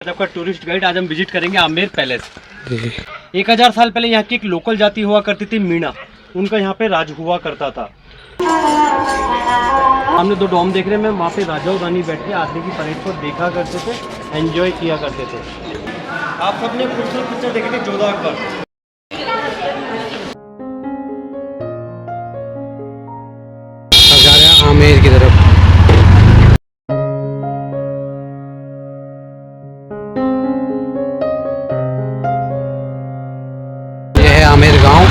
आपका tourist guide. आज हम विजिट करेंगे आमेर पैलेस। 1000 साल पहले यहाँ की एक लोकल जाति हुआ करती थी मीणा, उनका यहाँ पे राज हुआ करता था। हमने दो डोम देख रहे हैं, वहाँ पे राजा और रानी बैठ के आगे की परेड को देखा करते थे, एंजॉय किया करते थे। आप सबने खूबसूरत पिक्चर देखी थी जोधा अकबर। जा रहे हैं आमेर की तरफ। यह है आमेर गांव।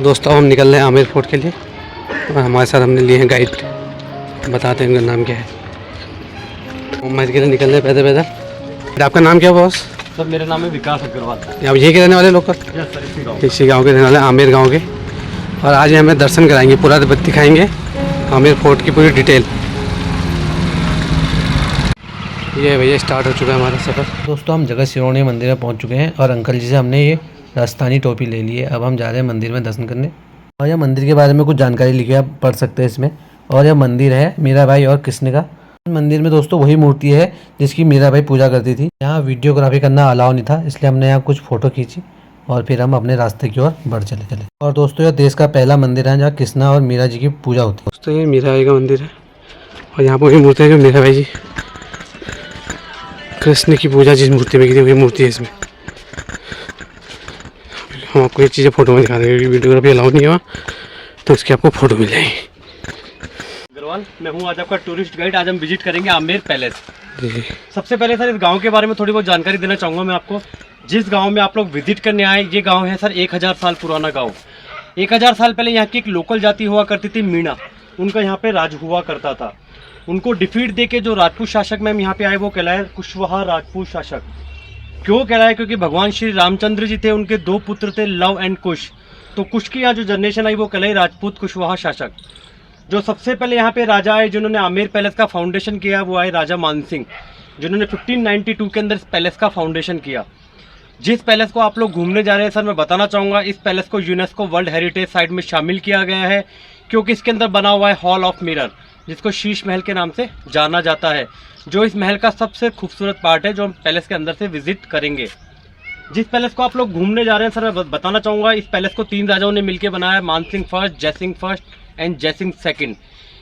दोस्तों हम निकल रहे हैं आमेर फोर्ट के लिए और हमारे साथ हमने लिए हैं गाइड। बताते हैं उनका नाम क्या है। हम के लिए निकल रहे हैं पैदल पैदल। आपका नाम क्या है बॉस? सर मेरा नाम है विकास अग्रवाल। आप यहीं के रहने वाले लोग? इसी गाँव के रहने वाले, आमेर गाँव के। और आज हमें दर्शन कराएंगे, पूरा दिखाएंगे आमेर फोर्ट की पूरी डिटेल। ये भैया स्टार्ट हो चुका है हमारा सफ़र। दोस्तों हम जगत शिरोमणि मंदिर में पहुंच चुके हैं और अंकल जी से हमने ये राजस्थानी टोपी ले ली है। अब हम जा रहे हैं मंदिर में दर्शन करने और यह मंदिर के बारे में कुछ जानकारी लिखी है, आप पढ़ सकते हैं इसमें। और यह मंदिर है मीराबाई और कृष्ण का। मंदिर में दोस्तों वही मूर्ति है जिसकी मीराबाई पूजा करती थी। यहाँ वीडियोग्राफी करना अलाउ नहीं था, इसलिए हमने यहाँ कुछ फ़ोटो खींची और फिर हम अपने रास्ते की ओर बढ़ चले। और दोस्तों यह देश का पहला मंदिर है जहाँ कृष्णा और मीरा जी की पूजा होती है। दोस्तों ये मीराबाई का मंदिर है और यहाँ पर वही मूर्ति है जो मीराबाई जी कृष्ण की पूजा जिस मूर्ति में की थी वही मूर्ति है इसमें। हम आपको ये चीज़ें फोटो में दिखा देंगे क्योंकि वीडियोग्राफी अलाउ नहीं हुआ, तो उसकी आपको फोटो मिल जाएगी। अग्रवाल, मैं हूँ आज आपका टूरिस्ट गाइड। आज हम विजिट करेंगे आमेर पैलेस। सबसे पहले सर इस गांव के बारे में थोड़ी बहुत जानकारी देना चाहूँगा मैं आपको। जिस गांव में आप लोग विजिट करने आए, ये गांव है सर 1000 साल पुराना गांव। 1000 साल पहले यहाँ की एक लोकल जाति हुआ करती थी मीणा, उनका यहाँ पे राज हुआ करता था। उनको डिफीट दे के जो राजपूत शासक मैम यहाँ पे आए वो कहलाए कुशवाहा राजपूत शासक। क्यों कहलाए? क्योंकि भगवान श्री रामचंद्र जी थे, उनके दो पुत्र थे लव एंड कुश। तो कुश की यहाँ जो जनरेशन आई वो कहलाई राजपूत कुशवाहा शासक। जो सबसे पहले यहाँ पे राजा आए जिन्होंने आमेर पैलेस का फाउंडेशन किया वो आए राजा मानसिंह, जिन्होंने 1592 के अंदर इस पैलेस का फाउंडेशन किया। जिस पैलेस को आप लोग घूमने जा रहे हैं सर, मैं बताना चाहूँगा इस पैलेस को यूनेस्को वर्ल्ड हेरिटेज साइट में शामिल किया गया है, क्योंकि इसके अंदर बना हुआ है हॉल ऑफ मिरर, जिसको शीश महल के नाम से जाना जाता है, जो इस महल का सबसे खूबसूरत पार्ट है जो हम पैलेस के अंदर से विजिट करेंगे। जिस पैलेस को आप लोग घूमने जा रहे हैं सर, मैं बताना चाहूँगा इस पैलेस को 3 राजाओं ने मिलकर बनाया, Mansingh first, Jaisingh first and Jaisingh second.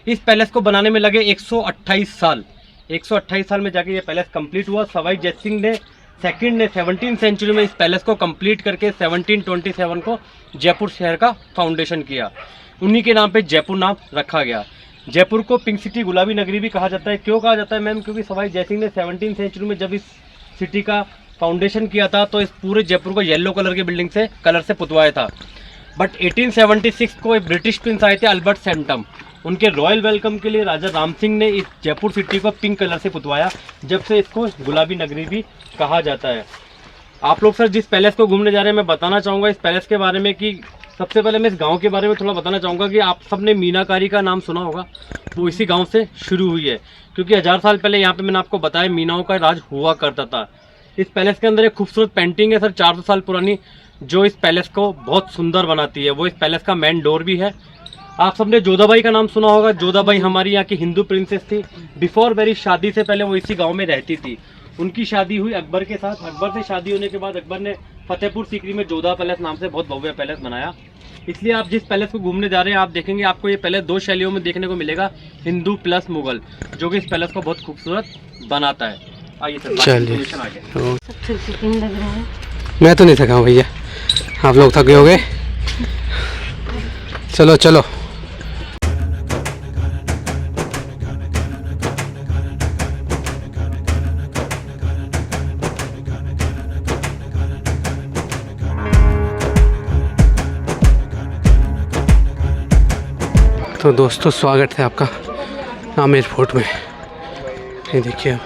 इस पैलेस को बनाने में लगे 128 साल। 128 साल में जाके ये पैलेस कंप्लीट हुआ। सवाई जयसिंह ने सेकंड ने 17वीं सेंचुरी में इस पैलेस को कंप्लीट करके 1727 को जयपुर शहर का फाउंडेशन किया। उन्हीं के नाम पे जयपुर नाम रखा गया। जयपुर को पिंक सिटी, गुलाबी नगरी भी कहा जाता है। क्यों कहा जाता है मैम? क्योंकि सवाई जयसिंह ने 17वीं सेंचुरी में जब इस सिटी का फाउंडेशन किया था तो इस पूरे जयपुर को येलो कलर की बिल्डिंग से कलर से पुतवाया था। बट 1876 को एक ब्रिटिश प्रिंस आए थे अल्बर्ट सैंटम, उनके रॉयल वेलकम के लिए राजा राम सिंह ने इस जयपुर सिटी को पिंक कलर से पुतवाया, जब से इसको गुलाबी नगरी भी कहा जाता है। आप लोग सर जिस पैलेस को घूमने जा रहे हैं, मैं बताना चाहूँगा इस पैलेस के बारे में कि सबसे पहले मैं इस गांव के बारे में थोड़ा बताना चाहूँगा कि आप सबने मीनाकारी का नाम सुना होगा, वो इसी गांव से शुरू हुई है, क्योंकि 1000 साल पहले यहाँ पे मैंने आपको बताया मीनाओं का राज हुआ करता था। इस पैलेस के अंदर एक खूबसूरत पेंटिंग है सर 400 साल पुरानी, जो इस पैलेस को बहुत सुंदर बनाती है। वो इस पैलेस का मेन डोर भी है। आप सबने जोधाबाई का नाम सुना होगा। जोधाबाई हमारी यहाँ की हिंदू प्रिंसेस थी। बिफोर मैरिज, शादी से पहले वो इसी गाँव में रहती थी। उनकी शादी हुई अकबर के साथ। अकबर से शादी होने के बाद अकबर ने फतेहपुर सीकरी में जोधा पैलेस नाम से बहुत भव्य पैलेस बनाया। इसलिए आप जिस पैलेस को घूमने जा रहे हैं, आप देखेंगे आपको ये पैलेस 2 शैलियों में देखने को मिलेगा, हिंदू प्लस मुगल, जो कि इस पैलेस को बहुत खूबसूरत बनाता है। आइए सर, मैं तो नहीं थका हूँ भैया, आप लोग थके हो गए। चलो चलो। तो दोस्तों स्वागत है आपका आमेर फोर्ट में। ये देखिए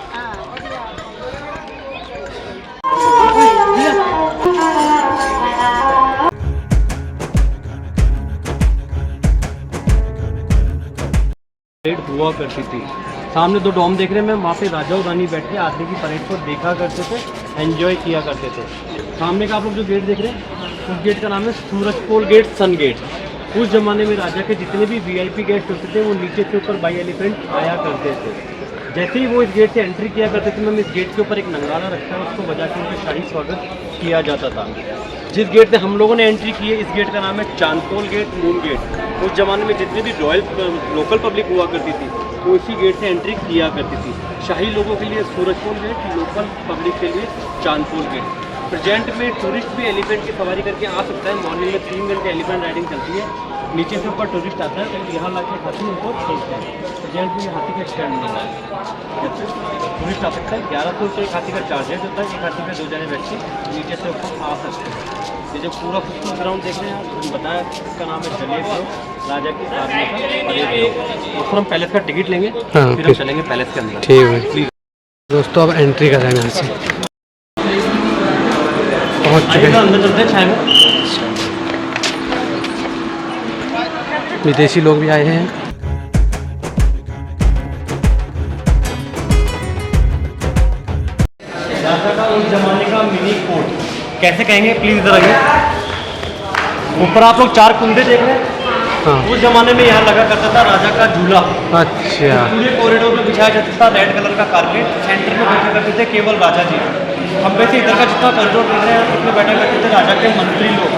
हुआ करती थी। सामने 2 डोम देख रहे हैं, वहाँ पे राजा और रानी बैठ के आगे की परेड को देखा करते थे, एंजॉय किया करते थे। सामने का आप लोग जो गेट देख रहे हैं उस गेट का नाम है सूरजपोल गेट, सन गेट। उस जमाने में राजा के जितने भी वीआईपी गेस्ट होते थे वो नीचे से ऊपर बाई एलिफेंट आया करते थे। जैसे ही वो इस गेट से एंट्री किया करते थे मैम, इस गेट के ऊपर एक नंगारा रखता है, उसको बजा के उनका शाही स्वागत किया जाता था। जिस गेट से हम लोगों ने एंट्री की है, इस गेट का नाम है चांदपोल गेट, मून गेट। उस जमाने में जितनी भी लोकल पब्लिक हुआ करती थी वो इसी गेट से एंट्री किया करती थी। शाही लोगों के लिए सूरजपोल गेट, लोकल पब्लिक के लिए चांदपोल गेट। प्रेजेंट में टूरिस्ट भी एलिफेंट की सवारी करके आ सकता है। मॉर्निंग में 3 घंटे एलिफेंट राइडिंग चलती है, नीचे से ऊपर टूरिस्ट आता है तो यहाँ ला के हाथी उनको खींचता है। प्रेजेंट में हाथी का स्टैंड बना है, टूरिस्ट आ सकता है। 1100 से एक हाथी का चार्जेज होता है, एक हाथी में 2 जने व्यक्ति नीचे से ऊपर आ सकते हैं। ये जो पूरा खूबसूरत ग्राउंड देख रहे हैं आप, बताया इसका नाम है जलिया ग्राउंड, राजा की आर्मी का परेड ग्राउंड। और हम पैलेस का टिकट लेंगे, फिर हम चलेंगे पैलेस के अंदर। ठीक है प्लीज दोस्तों, अब एंट्री कर रहे हैं यहाँ से, पहुँच चुके हैं अंदर। चलते हैं, चाय में विदेशी लोग भी आए हैं। राजा का उस जमाने का मिनी कोर्ट कैसे कहेंगे, प्लीज इधर आइए। ऊपर आप लोग 4 कुंदे देख रहे हैं। हाँ। उस जमाने में यहाँ लगा करता था राजा का झूला। अच्छा। पूरे कॉरिडोर में बिछाया जाता था रेड कलर का कारपेट, सेंटर में बैठा करते थे केवल राजा जी। हम वैसे इधर का जितना कॉरिडोर देख रहे हैं इसमें बैठा करते थे राजा के मंत्री लोग।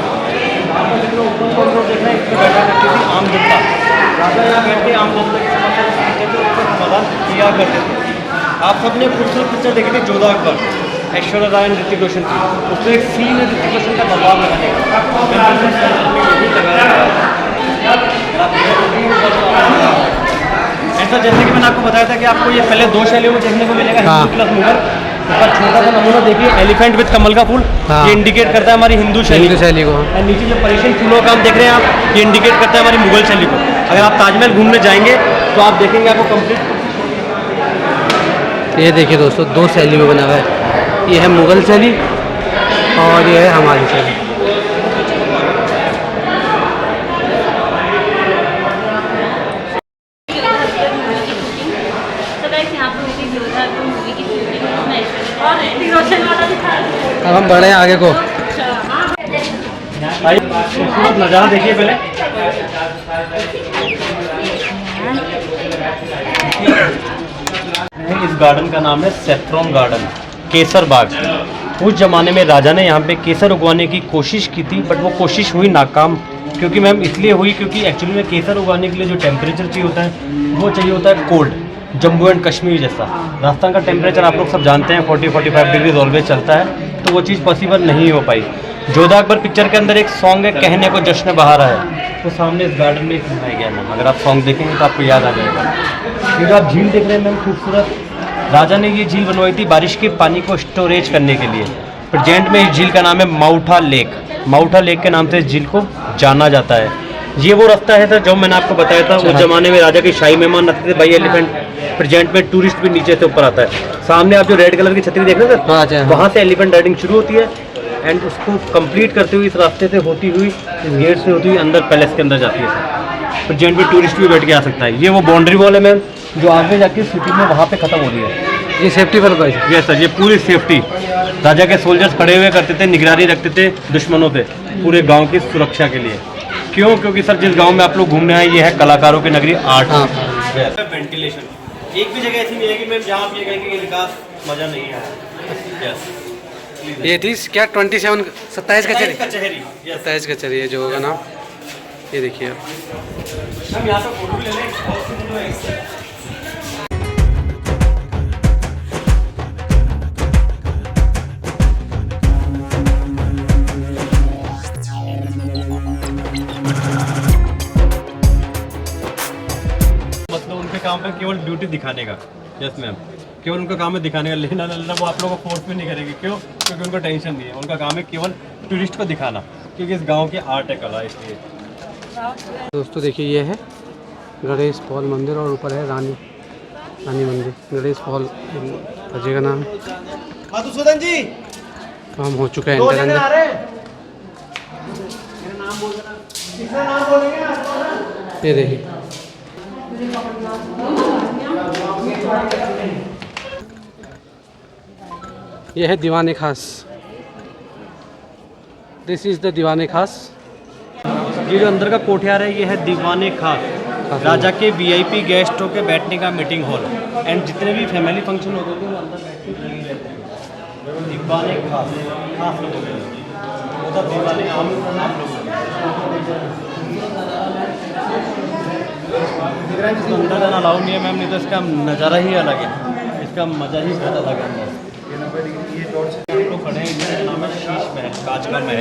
ऊपर कॉरिडोर देख रहे हैं इसमें बैठा करती थी आम जनता। राजा यहाँ बैठ के आम जनता की समस्या सुनते थे, उसका समाधान किया करते थे। आप सबने खूबसूरत पिक्चर देखी थी जोधा अकबर, ऐश्वर्या राय और ऋतिक रोशन की। उसमें एक सीन है ऋतिक रोशन का दबाव लगाने का। ऐसा जैसे कि मैंने आपको बताया था कि आपको ये पहले 2 शैलियों में देखने को मिलेगा, हिंदू प्लस मुगल। ऊपर छोटा सा नमूना देखिए, एलिफेंट विद कमल का फूल। हाँ। ये इंडिकेट करता है हमारी हिंदू शैली को। और नीचे जो पर्शियन फूलों का हम देख रहे हैं आप, ये इंडिकेट करता है हमारी मुगल शैली को। अगर आप ताजमहल घूमने जाएंगे तो आप देखेंगे आपको कंप्लीट। ये देखिए दोस्तों, 2 शैली में बना हुआ है। ये है मुगल शैली और ये है हमारी शैली। अब हम बढ़े हैं आगे को। नज़ारा देखिए पहले। इस गार्डन का नाम है सेफ्रॉन गार्डन, केसर बाग। उस ज़माने में राजा ने यहाँ पे केसर उगवाने की कोशिश की थी, बट वो कोशिश हुई नाकाम। क्योंकि मैम इसलिए हुई क्योंकि एक्चुअली में केसर उगाने के लिए जो टेम्परेचर चाहिए होता है वो चाहिए होता है कोल्ड, जम्मू एंड कश्मीर जैसा। राजस्थान का टेम्परेचर आप लोग सब जानते हैं 40-45 डिग्री ऑलवेज चलता है, तो वो चीज़ पॉसिबल नहीं हो पाई। जोधा अकबर पिक्चर के अंदर एक सॉन्ग है, कहने को जश्न बहार है, तो सामने इस गार्डन में सुनाया गया मैम। अगर आप सॉन्ग देखेंगे तो आपको याद आ जाएगा। ये जो आप झील देख रहे हैं मैम खूबसूरत, राजा ने ये झील बनवाई थी बारिश के पानी को स्टोरेज करने के लिए। प्रेजेंट में इस झील का नाम है माउठा लेक। माउठा लेक के नाम से इस झील को जाना जाता है। ये वो रास्ता है सर जो मैंने आपको बताया था, उस जमाने में राजा के शाही मेहमान आते थे बाई एलिफेंट। प्रेजेंट में टूरिस्ट भी नीचे से ऊपर आता है। सामने आप जो रेड कलर की छतरी देख रहे हैं सर, वहाँ से एलिफेंट राइडिंग शुरू होती है एंड उसको कंप्लीट करते हुए इस रास्ते से होती हुई, इस गेट से होती हुई अंदर पैलेस के अंदर जाती है सर। प्रेजेंट में टूरिस्ट भी बैठ के आ सकता है। ये वो बाउंड्री वॉल है मैम जो आगे जाके सिटी में वहाँ पे खत्म हो रही है। ये सेफ्टी पर्पज है। यस सर, ये पूरी सेफ्टी। राजा के सोल्जर्स खड़े हुए करते थे, निगरानी रखते थे दुश्मनों पे, पूरे गांव की सुरक्षा के लिए। क्यों? क्योंकि सर जिस गांव में आप लोग घूमने आए ये है कलाकारों की नगरी, आर्ट। वेंटिलेशन एक भी जगह ऐसी नहीं है कि मैम जहाँ आप ये कहेंगे कि विकास मजा नहीं आया। यस, ये थी क्या 27 कचहरी, 27 कचहरी है जो होगा ना। ये देखिए हम यहाँ से फोटो ले लें। मतलब उनके काम पे केवल ड्यूटी दिखाने का। यस मैम, केवल उनका काम है दिखाने का, लेना लेना वो आप लोगों को फोर्स भी नहीं करेंगे। क्यों? क्योंकि उनको टेंशन नहीं है। उनका काम है केवल टूरिस्ट को दिखाना, क्योंकि इस गांव की आर्ट है, कला, इसलिए। दोस्तों देखिए ये है गणेश पॉल मंदिर और ऊपर है रानी मंदिर। गणेश पॉल अजय का नाम। मधुसूदन जी तो हम हो चुके हैं अंदर। ये देखिए ये है दीवाने खास। दिस इज द दीवाने खास। ये जो अंदर का कोठियार है ये है दीवाने खास, राजा के वीआईपी गेस्टों के बैठने का मीटिंग हॉल। एंड जितने भी फैमिली फंक्शन होते थे वो अंदर बैठ के लगे रहते हैं। दीवाने खास खास लोगों के लिए, उधर दीवाने आम लोगों के अंदर जाना अलाउ नहीं है मैम, नहीं तो इसका नज़ारा ही अलग है, इसका मज़ा ही बहुत अलग है। लोग खड़े हैं, इनका नाम है शीश महल, कांच का महल।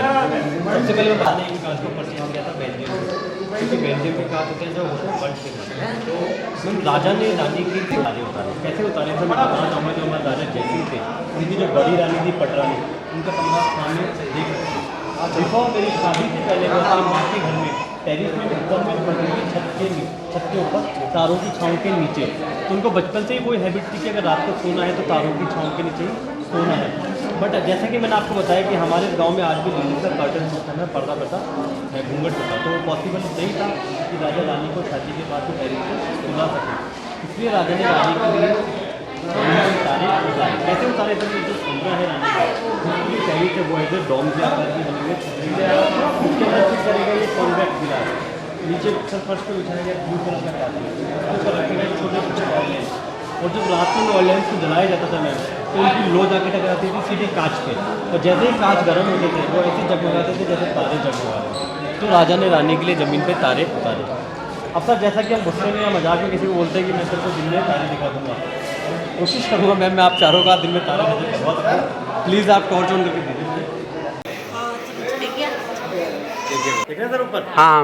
सबसे पहले मैं बताने की कांच को परचेज किया था बेल्जियम से, क्योंकि बेल्जियम के कांच होते हैं जो वर्ल्ड फेमस। तो मैम राजा ने रानी की तारे उतारे, कैसे उतारे थे मैं बताना चाहूँगा। जो हमारे राजा जयसिंह थे, उनकी जो बड़ी रानी थी पटरानी, उनका कमरा सामने देख सकते हैं। देखो मेरी शादी से पहले मैं अपनी माँ के घर में टेरिस में ऊपर में पड़ी हुई छत के ऊपर तारों की छाँव के नीचे। तो उनको बचपन से ही कोई हैबिट थी कि अगर रात को सोना है तो तारों की छाँव के नीचे ही सोना है। बट जैसा कि मैंने आपको बताया कि हमारे गांव में आज भी लेडीज का कर्टन सिस्टम है, पर्दा प्रथा है, घूंघट प्रथा। तो वो पॉसिबल नहीं था कि राजा रानी को शादी के बाद तो टेरिस को सुला सके, इसलिए राजा ने रानी के लिए तारे उतारे। कैसे उतारे थे? जो कमरा है रानी का, उसकी टेरिस है वो है डोम से आकर के बनी हुई छतरी है, उसके अंदर फिट करेगा ये कॉन्वेक्ट गिलास, नीचे सर फर्श पर बिछाया गया ब्लू कलर का टाइल, उसको रखेगा छोटे छोटे ऑयल। और जब रात में ऑयल लैंप को जलाया जाता था मैम, तो उनकी लो जाके टकराती थी सीधे कांच पे, और जैसे ही कांच गर्म होते थे वो ऐसे जगमगाते थे जैसे तारे जगमगा रहे। तो राजा ने रानी के लिए ज़मीन पे तारे उतारे। अब सर जैसा कि हम गुस्से में या मजाक में किसी को बोलते हैं कि मैं तेरे को दिन में तारे दिखा दूँगा, कोशिश करूँगा मैम मैं आप चारों का दिन में तारे नजर करवा सकूँ। प्लीज़ आप टॉर्च ऑन करके दे दीजिए। देख रहे हैं सर ऊपर? हाँ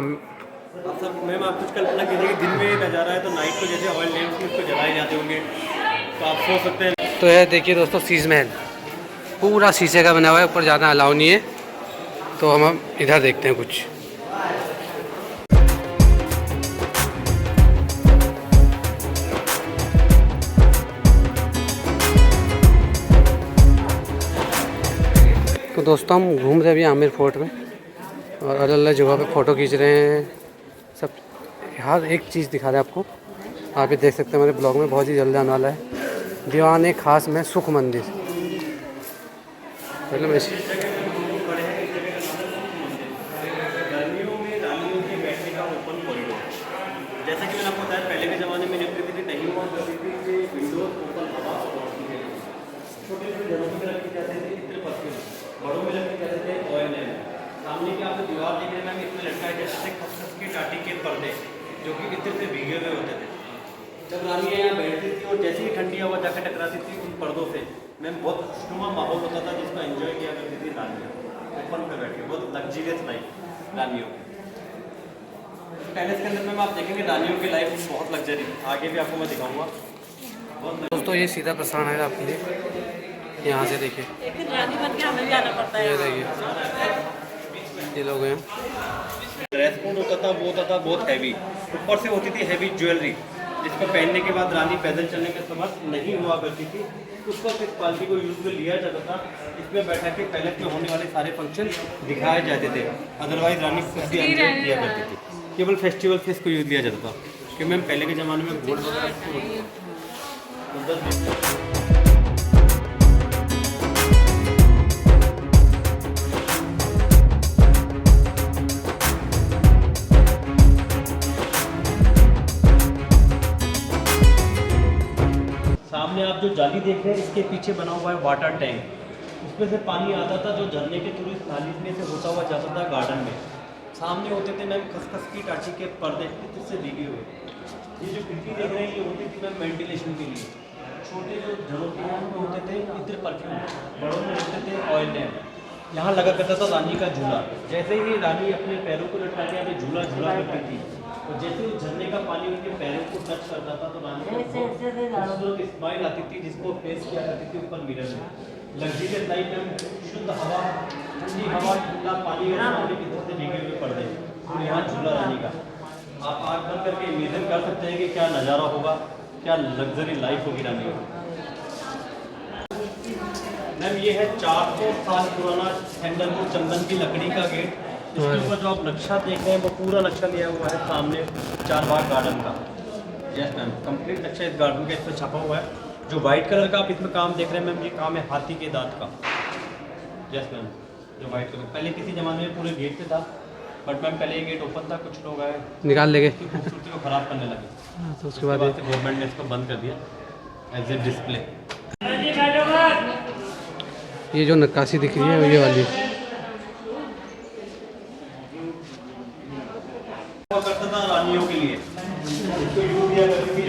अब सर मैम आप कुछ कल्पना कीजिए कि दिन में नज़ारा है तो नाइट को जैसे ऑयल लैंप की उसको जलाए जाते होंगे, तो आप सोच सकते हैं। तो ये देखिए दोस्तों, शीश महल पूरा शीशे का बना हुआ है, ऊपर जाना अलाउ नहीं है। तो हम इधर देखते हैं कुछ। तो दोस्तों हम घूम रहे हैं अभी आमिर फोर्ट में, और अलग अलग जगह पे फ़ोटो खींच रहे हैं सब। हर एक चीज़ दिखा रहे हैं आपको, आप ये देख सकते हैं हमारे ब्लॉग में, बहुत ही जल्दी आने वाला है। दीवाने खास में सुख मंदिर, गर्मियों में रानियों के बैठने का ओपन कॉरिडोर, जैसा कि मैंने आपको बताया पहले के ज़माने में इलेक्ट्रिसिटी नहीं हुआ करती थी, कि विंडोज ओपन हवा पहुँचती है। छोटे छोटे घरों में रखे जाते थे इत्र परफ्यूम, बड़ों में रखे जाते थे ऑयल लैम्प। सामने की आप दीवार देख रहे हैं मैम, इसमें लटकाए जाते थे खसखस के टाटी के पर्दे, जो कि इत्र से भीगे हुए होते थे। जब रानियाँ यहाँ बैठती थी और जैसे ही ठंडी हवा जाकर टकराती थी उन पर्दों से, मैम बहुत खुशनुमा माहौल होता था जिसको एंजॉय किया करती थी रानियाँ ओपन पे बैठ के, बहुत लग्जरियस लाइफ रानियों। पैलेस के अंदर मैम आप देखेंगे रानियों की लाइफ बहुत लग्जरी, आगे भी आपको मैं दिखाऊंगा। दोस्तों ये सीधा प्रसारण है आपके लिए, यहाँ से देखिए, रानी बन के हमें जाना पड़ता है। ये देखिए ये लोग हैं। ड्रेस कोड होता था वो होता था बहुत हैवी, ऊपर से होती थी हैवी ज्वेलरी, जिसको पहनने के बाद रानी पैदल चलने में समर्थ नहीं हुआ करती थी, उसको इस क्वालिटी को यूज़ में लिया जाता था। इसमें बैठा के पैलेस में होने वाले सारे फंक्शन दिखाए जाते थे, अदरवाइज रानी खुद भी एंजॉय किया करती थी। केवल फेस्टिवल से इसको यूज़ लिया जाता था, कि मैम पहले के ज़माने में गोल्ड वगैरह। सामने आप जो जाली देख रहे हैं इसके पीछे बना हुआ है वाटर टैंक, उसमें से पानी आता था जो झरने के थ्रू इस नाली में से होता हुआ जाता था गार्डन में। सामने होते थे मैम खसखस की टाटी के पर्दे इससे भीगे हुए। ये जो खिड़की देख रहे हैं ये होती थी मैम वेंटिलेशन के लिए। छोटे जो घरों के यहाँ में होते थे इत्र परफ्यूम, बड़ों में होते थे ऑयल लैम्प। यहाँ लगा करता था रानी का झूला, जैसे ही रानी अपने पैरों को लटका के यहाँ झूला झूला करती थी, और जैसे ही झरने का पानी उनके पैरों को टच करता था तो रानी को खूबसूरत स्माइल आती थी, जिसको फेस किया करती थी ऊपर मिरर में। लग्जरियस लाइफ में शुद्ध हवा, ठंडी हवा, ठंडा पानी और सामने की तरफ से भीगे हुए पर्दे, और यहाँ झूला रानी का। आप आँख बंद करके इमेजिन कर सकते हैं कि क्या नज़ारा होगा, क्या लग्जरी लाइफ होगी रानी की। मैम ये है 400 साल पुराना सैंडलवुड चंदन की लकड़ी का गेट। इसके ऊपर जो आप नक्शा देख रहे हैं वो पूरा नक्शा लिया हुआ है सामने चारबाग गार्डन का। यस मैम, कंप्लीट नक्शा इस गार्डन का इस पर छपा हुआ है। जो वाइट कलर का आप इसमें काम देख रहे हैं मैम, ये काम है हाथी के दांत का। यस मैम, जो वाइट कलर पहले किसी ज़माने में पूरे गेट पे था, बट मैम पहले ये गेट ओपन था, कुछ लोग आए निकाल लेंगे। इसकी खूबसूरती को ख़राब करने लगे, तो उसके बाद गवर्नमेंट ने इसको बंद कर दिया एज ए डिस्प्ले। ये जो नक्काशी दिख रही है ये वाली करता था रानियों के लिए, इसको यूज किया करती थी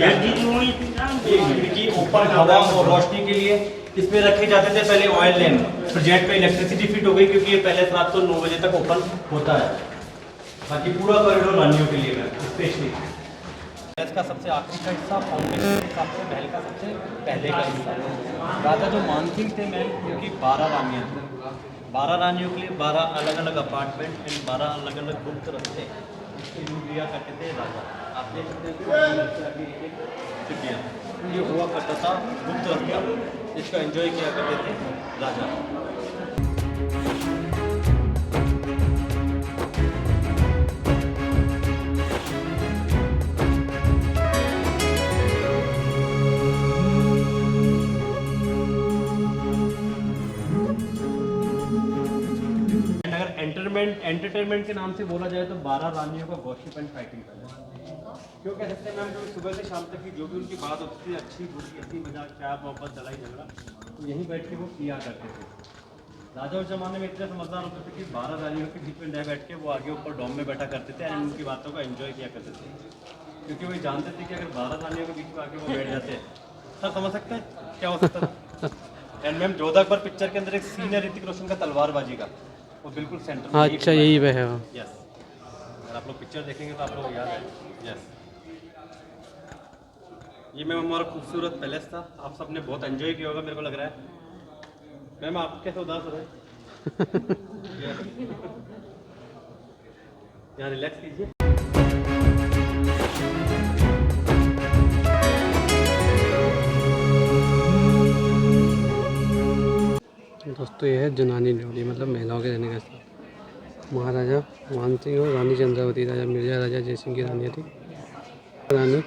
ये खिड़की ऊपर हवा और रोशनी के लिए इसमें रखे जाते थे पहले ऑयल लैम्प। प्रोजेक्ट पे इलेक्ट्रिसिटी फिट हो गई क्योंकि ये पहले रात को 9 बजे तक ओपन होता है। बाकी पूरा कॉरिडोर रानियों के लिए है स्पेशली। इसका सबसे आखिरी का हिस्सा फाउंडेशन के हिसाब से महल का सबसे पहले का हिस्सा। राजा जो मानसिंह थे मैम, क्योंकि 12 रानियाँ थी, 12 रानियों के लिए 12 अलग अलग अपार्टमेंट एंड 12 अलग अलग गुप्त रस्ते इसके यूज लिया करते थे राजा। आप देख सकते हैं सिटियाँ, ये हुआ करता था गुप्त रस्ता, इसका एंजॉय किया करते थे राजा। एंटरटेनमेंट के नाम से बोला जाए तो 12 रानियों का गॉसिप एंड फाइटिंग पैलेस। क्यों कह सकते हैं मैम, क्योंकि सुबह से शाम तक की जो भी उनकी बात होती थी, अच्छी बुरी हंसी मजाक प्यार मोहब्बत लड़ाई झगड़ा, तो यहीं बैठ के वो किया करते थे। राजा उस जमाने में इतने समझदार होते थे कि 12 रानियों के बीच में न बैठ के वो आगे ऊपर डॉम में बैठा करते थे एंड उनकी बातों का एंजॉय किया करते थे, क्योंकि वो जानते थे कि अगर 12 रानियों के बीच में आके वो बैठ जाते हैं सर समझ सकते हैं क्या हो सकता है। And ma'am Jodha Akbar picture के अंदर एक सीन है ऋतिक रोशन का तलवारबाजी का, वो बिल्कुल सेंटर में। अच्छा यही वह है। यस, अगर आप लोग पिक्चर देखेंगे तो आप लोग याद है। यस, ये मैम हमारा खूबसूरत पैलेस था, आप सबने बहुत एंजॉय किया होगा मेरे को लग रहा है। मैम आप कैसे उदास हो रहे हैं? यहाँ रिलैक्स कीजिए। दोस्तों ये है जनानी ड्योढ़ी, मतलब महिलाओं के रहने का स्थान। महाराजा मानसिंह और रानी चंद्रावती, राजा मिर्जा, राजा जयसिंह की रानियाँ थी। रानी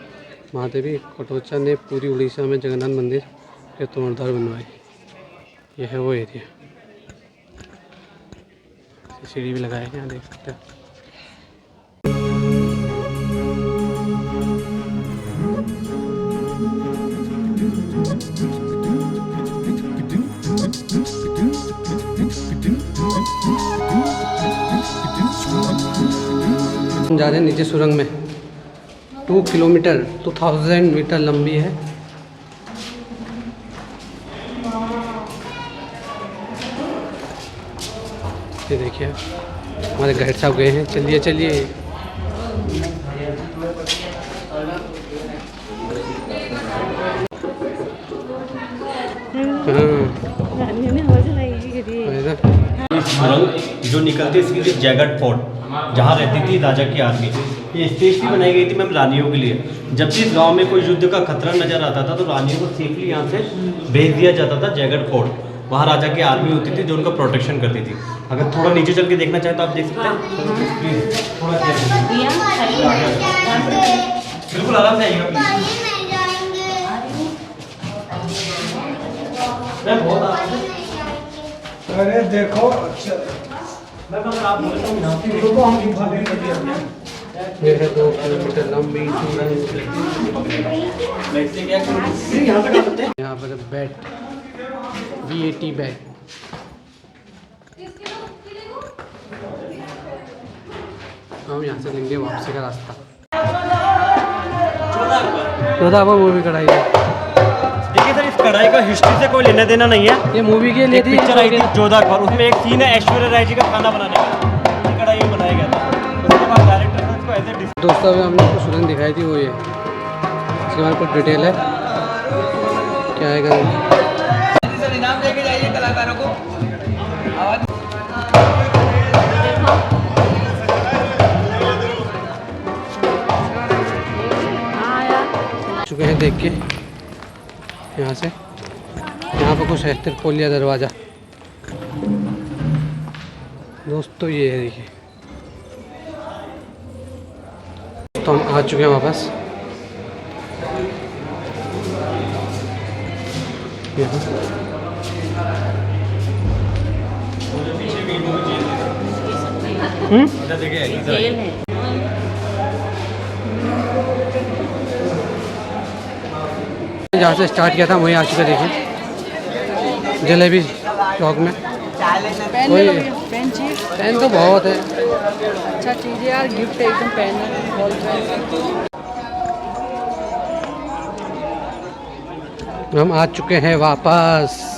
महादेवी कटोचा ने पूरी उड़ीसा में जगन्नाथ मंदिर के तोड़दार बनवाए। यह है वो एरिया, सीढ़ी भी लगाए हैं यहाँ देख सकते हैं। हम जा रहे हैं नीचे सुरंग में। 2 किलोमीटर 2000 मीटर लंबी है। ये देखिए हमारे गाइड साहब गए हैं। चलिए चलिए। सुरंग जो निकलती थी जयगढ़ फोर्ट, जहाँ रहती थी राजा की आर्मी, ये स्पेशली बनाई गई थी मैम रानियों के लिए। जब भी इस गांव में कोई युद्ध का खतरा नजर आता था तो रानियों को सेफली यहाँ से भेज दिया जाता था जयगढ़ फोर्ट। वहाँ राजा की आर्मी होती थी जो उनका प्रोटेक्शन करती थी। अगर थोड़ा नीचे चल के देखना चाहे तो आप देख सकते हैं। बिल्कुल आराम से आइएगा मैम, बहुत आराम से। अरे देखो अच्छा मैम अगर आप बोले तो यहाँ से देखो हम दिखा देंगे। ये है 2 किलोमीटर लंबी सुरंग। यहाँ पे कर सकते हैं। यहाँ पर बैट VAT बैट। हम यहाँ से लेंगे वापसी का रास्ता। जोधा अकबर मूवी कढ़ाई है। देखिए सर, इस कढ़ाई का हिस्ट्री से कोई लेना देना नहीं है। ये मूवी के लिए एक पिक्चर आई थी जोधा अकबर, उसमें एक सीन है ऐश्वर्या राय जी का खाना बनाने का, ये कढ़ाई में बनाया गया था। उसके बाद डायरेक्टर ने इसको ऐसे दोस्तों अभी हमने आपको सुरंग दिखाई थी वो ये। इसके बारे में कुछ डिटेल है क्या है। इनाम लेके जाइए कलाकारों को। चुके हैं देख के यहाँ से। यहाँ पर कुछ है तिरपोलिया दरवाज़ा। दोस्तों ये है देखिए। तो हम आ चुके हैं वापस। इधर देखिए इधर जेल है। जहाँ से स्टार्ट किया था वहीं आ चुके देखिए जलेबी चौक में। पेन वही ले लो, पेन चाहिए। पेन तो बहुत है। अच्छा चीज़ है यार, गिफ्ट एकदम पेन है, बॉल पेन। हम आ चुके हैं वापस।